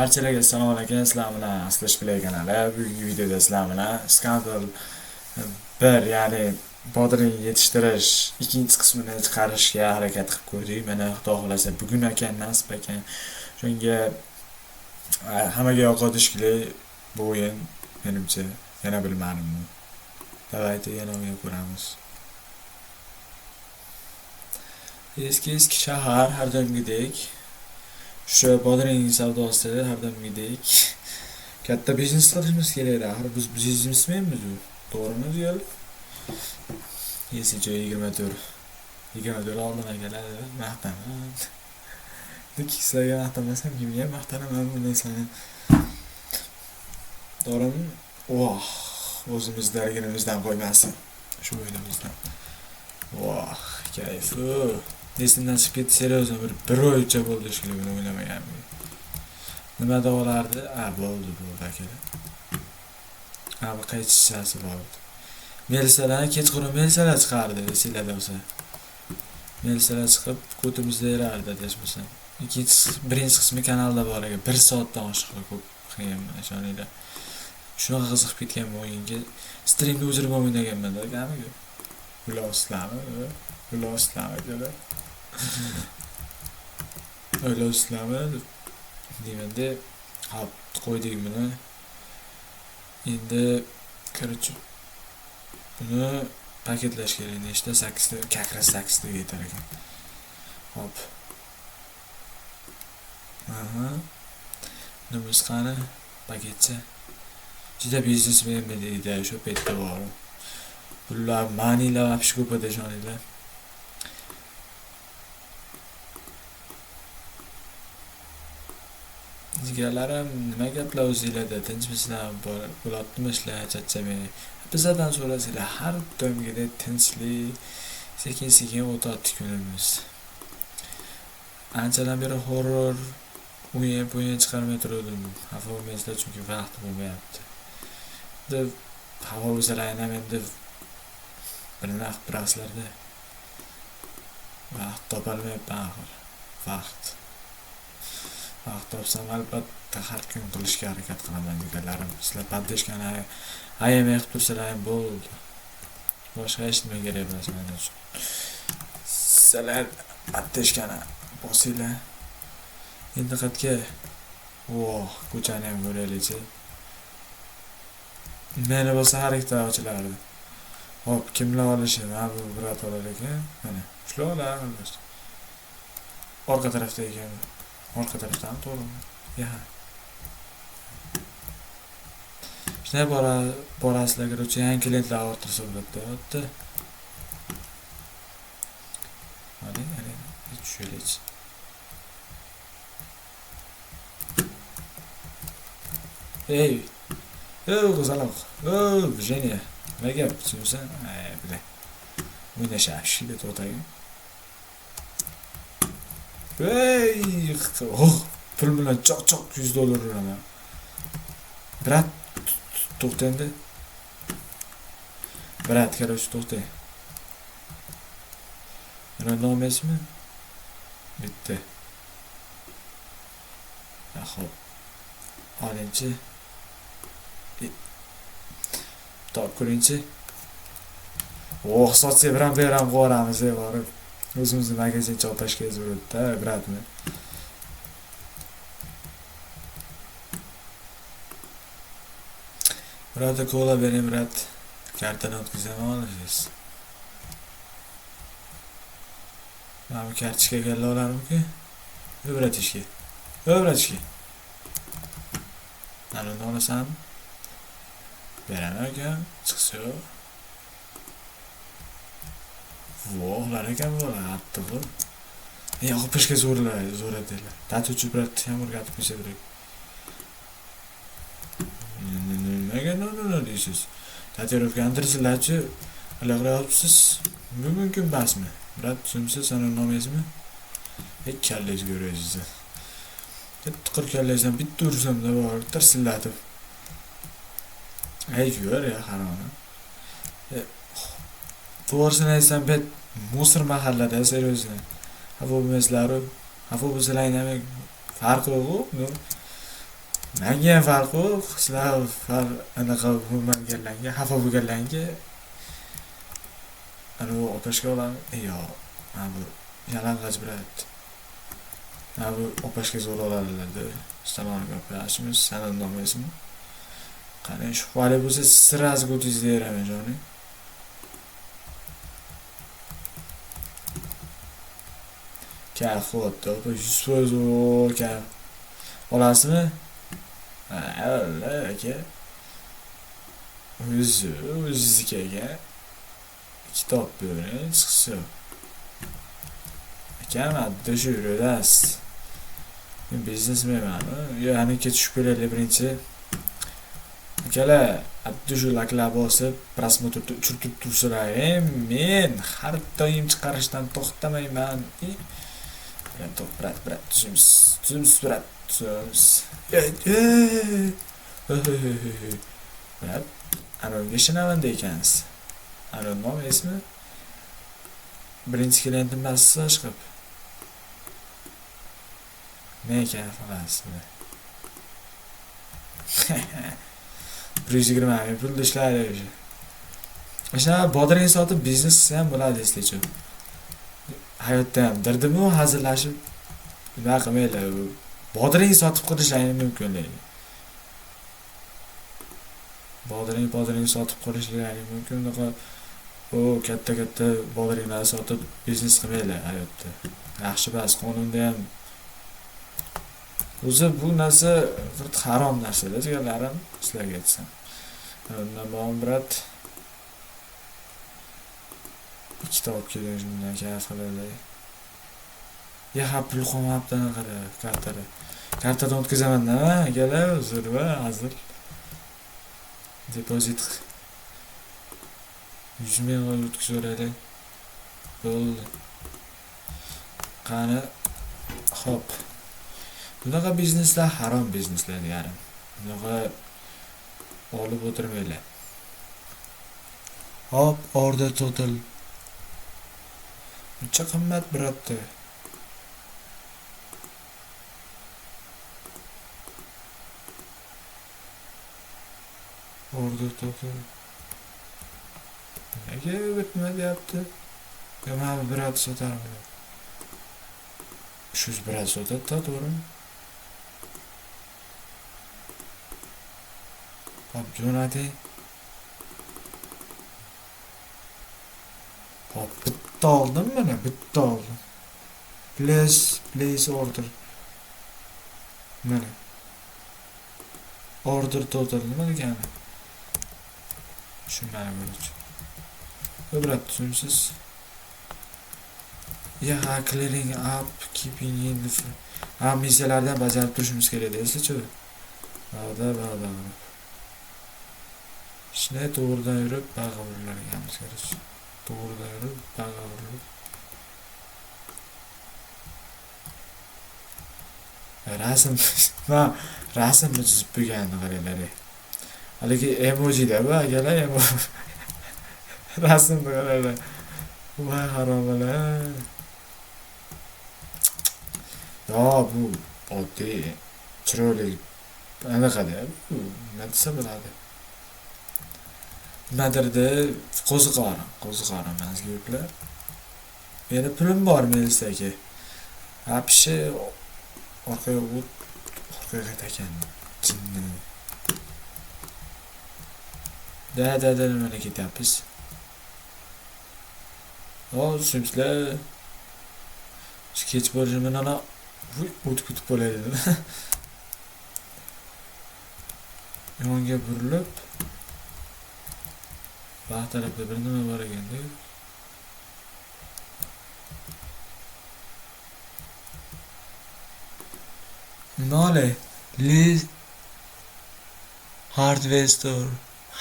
Barchalarga assalomu alaykum. Sizlar bilan Slash Play kanali. Bugungi videoda sizlar bilan Scandal 1, ya'ni bodring yetishtirish ikkinchi qismini chiqarishga harakat qilib ko'rdik. Mana Xudo xolasa bugun ekan, nasib ekan. Shunga hammaga yoqadi shekilli bu o'yin menimcha. Yana bilmadim. Davayda yana o'yin ko'ramiz. Eski shahar har doimgidek. Şu bodring savdosida har doimgidek katta biznes qilishimiz kerak. Axir biz biznesmenmiz u. To'g'rimi yo'l? Yesicha 24 oldin keladi. Maqtaman. Sizlarga maqtamasam kimga maqtanaman bu narsani. To'g'rimi? Voh, o'zimizdaligimizdan qo'ymasin. Shu o'yinimizdan. Voh, kayfu. Esimdan chiqib ketdi, seriyozdan bir oycha bo'ldi shekilli buni o'ynamaganman. Nima davolardi? Bo'ldi akalar. Bu qaytishasi bo'ldi. Melisalar kechqurun melisalar chiqardi, esinglarda bo'lsa. Melisalar chiqib ko'timizda erardi desmasam. Birinchi qismi kanalda bor ekan, 1 soatdan oshiq ko'p qilganman ishoninglar. Shunaqa qiziqib ketgan bu o'yinga. Streamni o'chirib o'ynaganman deganmi? Uloslama akalar. Uloslama deyman-da. Hop, qo'ydik buni. Endi kirib buni paketlash kerak. Nechta 8 ta, kakra 8 ta yetar ekan. Hop. Nimiz qani? Paketcha. Juda biznesmen deydi, shu paytda bor. Bular manilar vapsh ko'p edi ishoninglar. Jigarlarim, nima gaplar o'zinglarda? Tinchmisizlar? Bo'ladimi ishlar, charchamay? Bizdan so'rasanglar, har doimgidek tinchlik, sekin-sekin o'tadi kunimiz. Anchadan beri horror o'yin chiqarmay turdim. Xafa bo'lmaysizlar, chunki vaqt bo'lmayapti. Deb havo o'zlarini endi bilmay biraslarda vaqt topolmayapman axir. Vaqt topsam albatta har kun qilishga harakat qilaman deganlarim. Sizlar paddeshkani ayamay qilib tursalar ham bo'ldi. Boshqa hech nima kerak emas men uchun. Sizlar paddeshkani bosinglar. Endi qaytga. Ko'chani ham ko'raylik-chi. Meni bo'lsa har ikkita ochilardi. Hop, kimlar olishi? Bu birat olar ekan. Mana, shular olar. Orqa tarafda ekan. Orqa tarafdan to'g'rimi? Shunday borasizlar kiruvchi yangi klientlar orttirsa bo'ladi. Mana, tushaylik. Ey, qizaloq. Virginia. Nima gap tushunsan? Bila. O'ynashashib to'xtagan. Pul bilan choq $100 uraman. Brat to'xtandi. Brat qarashib to'xtay. Randomizmi? Bitti. Xo'p. Olinchi. Top ko'ringchi. Sochga bilan beram qo'ramiz borib. O'zimizni magazin chopashga zurutda, bratmi. Brata kola bering, brat. Kartani o'tkazaman olasiz. Mana bu kartochka galla olarmi-ku? O'bratishga. Mana uni olasam. Beraman ekan, chiqsa. Vohlar ekan bular, hatto bu. O'pishga zo'radilar. Tatuvchi brat ham o'rgatib qo'ysa kerak. Nimaga no deysiz? Tatuirovka antirsizlarchi, qilyapsiz. Bu mumkin emasmi? Brat, tushunsiz, sana nomingizmi? Kallangiz ko'rasiz. Tiqir kallangizdan bitta ursam-da bor, tirsillatib. Ko'r ya, harom. To'g'risini aytsam, bet musor mahallada seriyozdan. Avtobuslar ham farqi yo'q. Menga ham farqi yo'q. Sizlar anaqa bo'lmaganlarga, xafa bo'lganlarga ana u opashka olamiz. Yo'q. Mana bu yalang'och brat. Mana bu opashka zo'r oladilar-da. Salom gaplashimiz, sanam nomaysizmi? Qarang, shubhali bo'lsa, sirasi o'tingizda beraman, jonim. Kayf xuddi 100% o kayf. Olasizmi? Avvalo aka. O'zizga kitob bering, chiqsa. Akam adda shu yurasiz. Men biznesmenman. Ya'ni ketishib kelaylik birinchi. Akalar, adda shu laklar bosib, prosmotrni uchirtib tursalar, men har doim chiqarishdan to'xtamayman. Brat, tuzimiz, brat. Brat, anonga ishonavanda ekansiz. Anon nomi ismi? Birinchi klientim emassiz chiqib. Men ekan falasizmi? 120 ming pul ishlaydi o'sha. O'sha bodring sotib biznes qilsa ham bo'ladi eslaychi. Hayotda ham dirdimu hazillashib nima qilmaylar. Bodring sotib qo'yishlari mumkin deydi. Bodring sotib qo'yishlari mumkin. O katta bodringlarni sotib biznes qilmaylar hayotda. Yaxshi bas qonunda ham o'zi bu narsa harom narsa-da, sizlarga sizlarga aytsam. Undan bo'yin brat ikkita olib keling shundan kayf qilaylik. Ya pul qolmabdan qara kartada. Kartadan o'tkazaman-da, akalar, uzr va hazil. Depozit 100 ming o'tkazaylik. Bo'ldi. Qani hop. Bunaqa bizneslar harom bizneslar yarim. Bunaqa olib o'tirmaylar. Hop, order total. Uncha qimmat biratda. Order total. Nega bitma deyapti? Mana birat sotarman. Shu birat sotadi, to'g'rimi? Hop, jo'nating. Hop, bitta oldim mana, bitta oldim. Place order. Mana. Order total nima degani? Shu mana bo'lishi. Birat tushunsiz. Clearing up, keeping in the missiyalardan bajarib turishimiz kerak deysiz-chi. Ba'da. Shunday to'g'ridan yurib, bag'avurlarga ham kerak. To'g'ridan yurib, bag'avurlar. Rasmni chizib qo'yganini qaranglar. Haligi emoji-da bu, akalar, rasmni qaranglar. Voy xarobalar. Yo, bu oddiy, chiroyli anaqa-da, bu nima desa bo'ladi. Nimadirda qo'ziqorin mazga yuklar. Meni pulim bor Melis aka. Apshi orqaga qaytakan. Jinni. Da nimani ketyapmiz? Sizlar sketch bo'lishini mana o'tib bo'ladi. Yonga burilib baxt tarafda bir nima bor ekanda. Nole, Liz hardware store.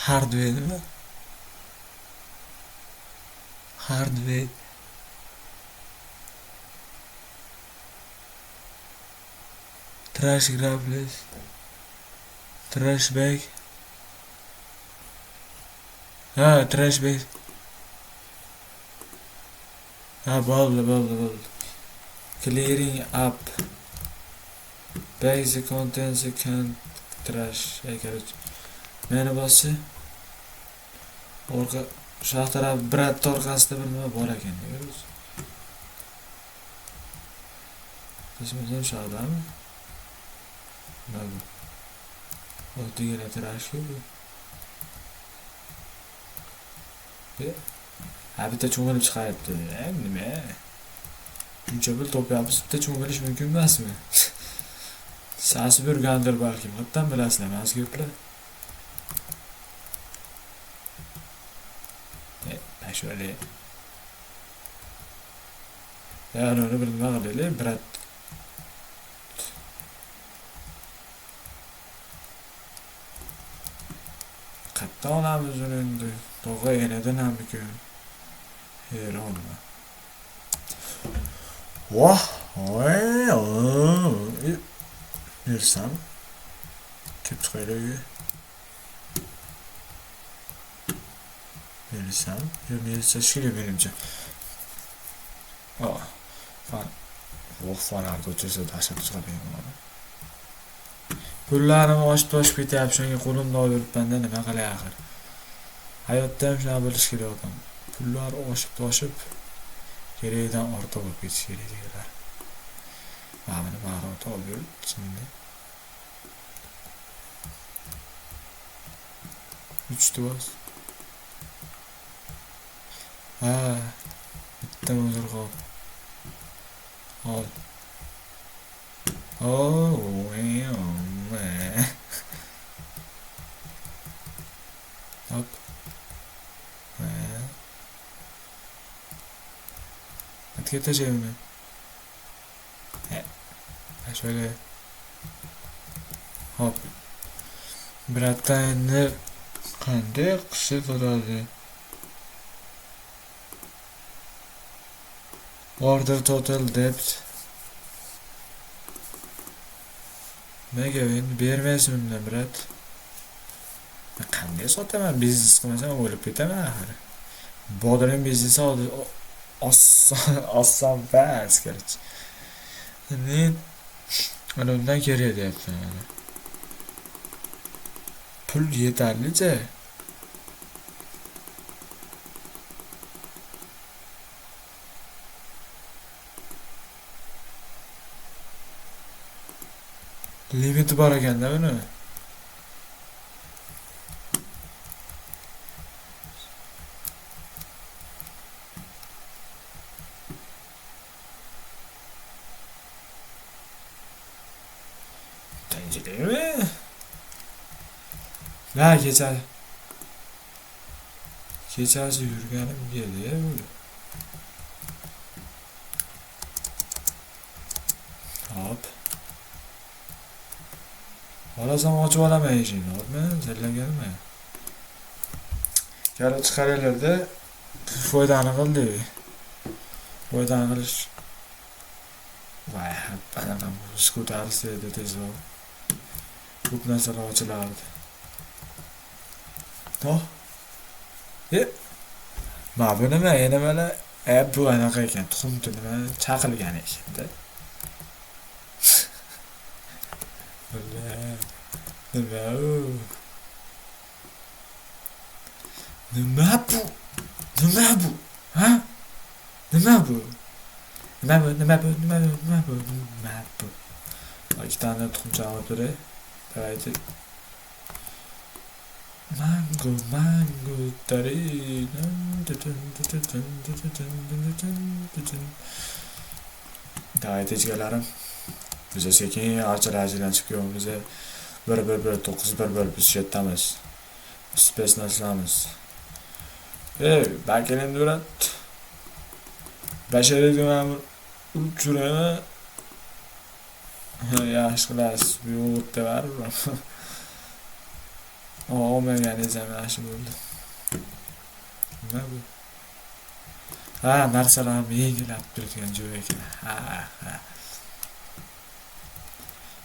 Hardware nima? Hardware. Trash grabless. Trash bag. Trash bag. Bo'ldi. Clearing up. Basic contents can trash. Короче. Meni bossi. Orqa shu taraf brat orqasida bir nima bor ekan. Ismim Shadam. Nima bu? Oddiygina trash-ku bu. Ha bitta cho'milib chiqayapti. Nima? Shuncha pul topyapmiz, bitta cho'milish mumkin emasmi? Sasi burgandir balkim. Qayerdan bilasizlar, mas ko'plar. Şöyle. Yani onu bir nima qilaylik, brat. Qayerdan olamiz uni endi? To'g'ri enadan hamku. Hayronman. Voh, oy. Nersam? Kelib chiqaylik. Nersam? Yo'q, nersa shikili menimcha. Fanar ko'chasi dahshat chiqargan mana. Pullarim oshib ketyapti, shunga qo'limda olib yuribman-da, nima qilay axir. Hayotda ham shuni bilish kerak odam. Pullar oshib kerakdan ortiq bo'lib ketish kerak deydilar. Mana buni olib yurib, şimdi 3 tuvas. Ha, bitta o'zir qol. Al. Oh, man. Hop. Hadi geçeceğim mi? Şöyle. Hop. Birazdan endi qanday qilsa bo'ladi? Order total debt. Nega endi bermaysiz bundan brat? Qanday sotaman? Biznes qilmasam o'lib ketaman axir. Bodring biznesi oson bas kerak. Men mana undan kerak deyapman. Pul yetarlicha. Limiti bor ekanda buni. Tenceremi? La kechasi yurganim keldi bu. Hop. Olasam ochib olaman eshikni, hopmi? Zallaganmi? Kelib chiqaringlar-da, foydani qildik. Foydani qilish. Voy, qanaqa skutarisi edi tezroq. Ko'p narsalar ochilardi. Toh. Ma bu nima? Yana mana bu anaqa ekan, tuxumni nima chaqilgan ekan-da. Nima bu? Ha? Nima bu? İki tane tuxumcha olib turay. Davaychi. Mango tarin. Davaychi ichgalarim. Bize sekin archalardan chiqib bize bir 9 biz shetamiz. Space naslamiz. Bakelin durat. Bashariy duramı uçurama. Yaxshi qilasiz. Bu yerda baribir. Olmaganiz ham yaxshi bo'ldi. Nima bu? Ha, narsalarni yengillab turadigan joy ekan. Ha.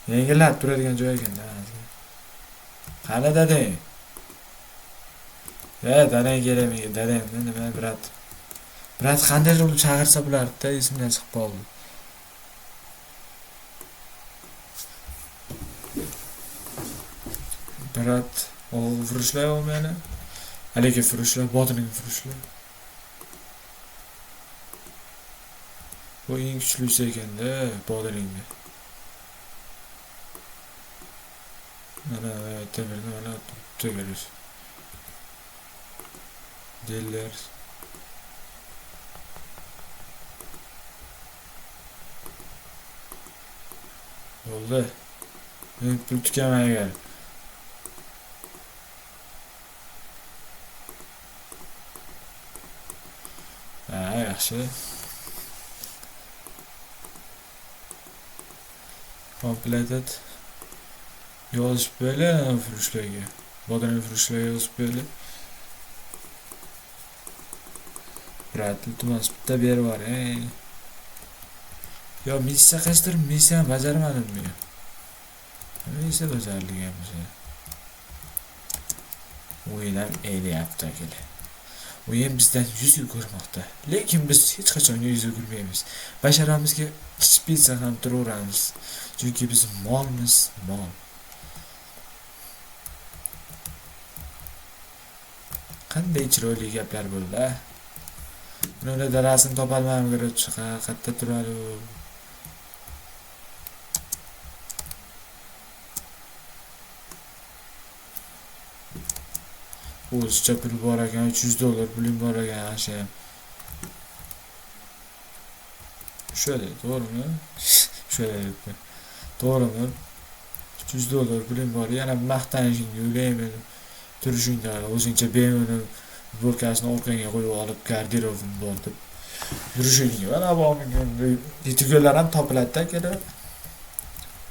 Yengillab turadigan joy ekan-da. Qani dadang? Dadang kerakmi? Dadang nima brat? Brat qanday qilib chaqirsa bo'lardi-da, esimdan chiqib qoldi. Berat furushlar olmaydi. Haligi furushlar, botning furushlar. Bu eng kuchlisi ekanda, bodringni. Mana temirni mana tugarish. Deller. Bo'ldi. Men pul tikaman agar. Yaxshi. Completed. Yozib böyle furushlarga. Bodring furushlarga yozib böyle. Brat, iltimos bitta berib yuboring. Yo, missiya qilishtirib, missiyani bajarmadimmi? Missiya bajarilgan bo'lsa. O'yin ham elyapti akili. O'yin bizdan yuz yugurmoqda. Lekin biz hech qachon yuz yugurmaymiz. Basharamizga kichik bitsa ham turaveramiz. Chunki biz molmiz, mol. Qanday chiroyli gaplar bo'ldi. Buni darasini topolmadim kirib chiqa, qayerda turadi u? O'zicha pul bor ekan, $300 pulim bor ekan, asha. Şöyle, to'g'rimi? Şöyle debdi. To'g'rimi? $300 pulim bor, yana maqtanishingni o'ylayman. Turishingda o'zingcha bemalol burkasini orqangga qo'yib olib garderobini bo'lib yurishingga mana bu yetugalar ham topiladi-da kerak.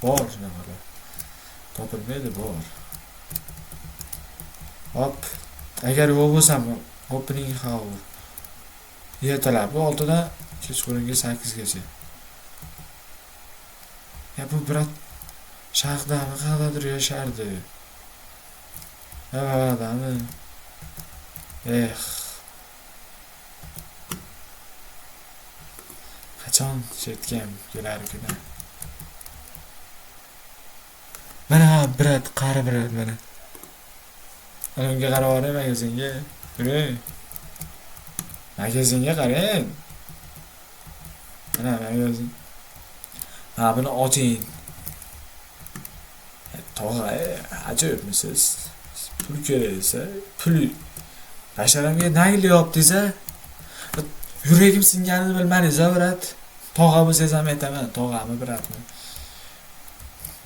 Bor shunaqa. Topilmaydi, bor. Hop, agar yo'q bo'lsam, opening hour. Ertalab 6 dan kechqurungi 8 gacha. Ya bu brat Shahrdami qayerdadir yashardi. Adami. Qachon chetgam kelarkida. Mana brat, qari brat mana. Unga qarab oray magazinga. Yuring. Magazinga qarang. Mana magazin. Ha, buni oching. Tog'a, ajoyibmisiz? Pul keraksa, pul. Basharamga naylyapti-za. Yuragim singanini bilmadingiz, brat. Tog'a bo'lsangiz ham aytaman, tog'ami bratmi?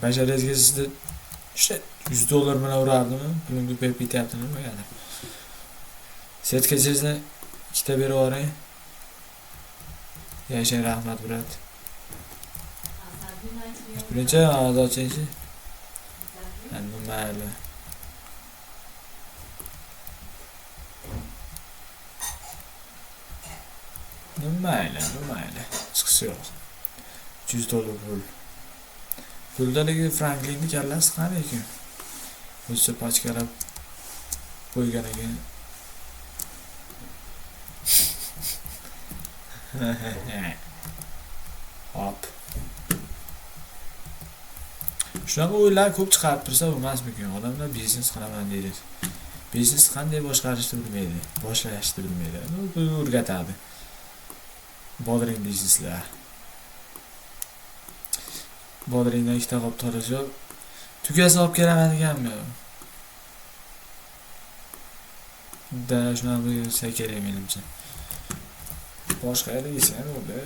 Basharingizga sizni $100 bilan urardimi? Pulimni berib ketyaptimi bilmadim. Setkachingizni ikkita berib yuboring. Yashang, rahmat brat. Birinchi a'zochingiz. Mayli. Mayli. Chiqisi yo'q. $100 pul. Puldaligi Franklinni kallasi qani ekan? O'zicha pachkalab qo'ygan ekan. Hop. Shunaqa o'yinlar ko'p chiqarib tursa bo'lmasmikin? Odamlar biznes qilaman deydi. Biznes qanday boshqarishni bilmaydi, boshlashni bilmaydi. Bu o'rgatadi. Bodring bizneslar. Bodringdan ikkita qop torashib, tugasi olib kelaman deganmi? Da shunaqa bo'lsa kerak menimcha. Boshqa yerga yesam bo'ldi.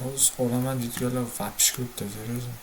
Hozir olaman deyotganlar vapsh ko'pda, seriously.